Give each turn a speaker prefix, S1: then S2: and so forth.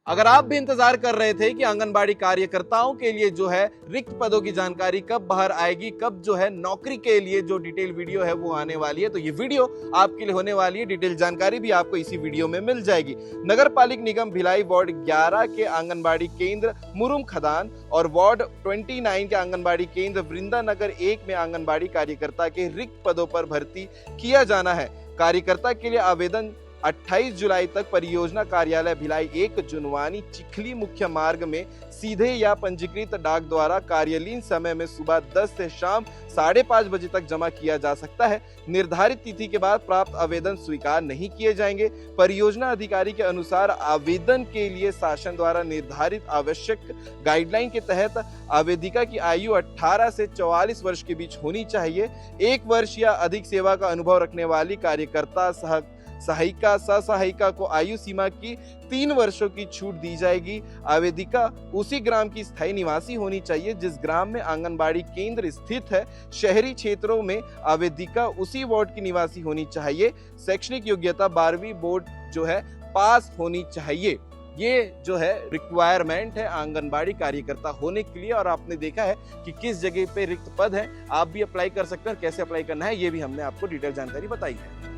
S1: अगर आप भी इंतजार कर रहे थे कि आंगनबाड़ी कार्यकर्ताओं के लिए जो है रिक्त पदों की जानकारी कब बाहर आएगी, कब जो है नौकरी के लिए जो डिटेल वीडियो है वो आने वाली है, तो ये वीडियो आपके लिए होने वाली है। डिटेल जानकारी भी आपको इसी वीडियो में मिल जाएगी। नगर पालिक निगम भिलाई वार्ड 11 के आंगनबाड़ी केंद्र मुरुम खदान और वार्ड 29 के आंगनबाड़ी केंद्र वृंदा नगर 1 में आंगनबाड़ी कार्यकर्ता के रिक्त पदों पर भर्ती किया जाना है। कार्यकर्ता के लिए आवेदन 28 जुलाई तक परियोजना कार्यालय भिलाई 1 जुनवानी चिखली मुख्य मार्ग में सीधे या पंजीकृत डाक द्वारा कार्यालयीन समय में सुबह 10 से शाम 5:30 बजे तक जमा किया जा सकता है। निर्धारित तिथि के बाद प्राप्त आवेदन स्वीकार नहीं किए जाएंगे। परियोजना अधिकारी के अनुसार आवेदन के लिए शासन द्वारा निर्धारित आवश्यक गाइडलाइन के तहत आवेदिका की आयु 18 से 44 वर्ष के बीच होनी चाहिए। 1 वर्ष या अधिक सेवा का अनुभव रखने वाली कार्यकर्ता सहायिका सहायिका को आयु सीमा की 3 वर्षों की छूट दी जाएगी। आवेदिका उसी ग्राम की स्थायी निवासी होनी चाहिए जिस ग्राम में आंगनबाड़ी केंद्र स्थित है। शहरी क्षेत्रों में आवेदिका उसी वार्ड की निवासी होनी चाहिए। शैक्षणिक योग्यता 12वीं बोर्ड जो है पास होनी चाहिए। ये जो है रिक्वायरमेंट है आंगनबाड़ी कार्यकर्ता होने के लिए। और आपने देखा है कि किस जगह पे रिक्त पद है। आप भी अप्लाई कर सकते हैं और कैसे अप्लाई करना है ये भी हमने आपको डिटेल जानकारी बताई है।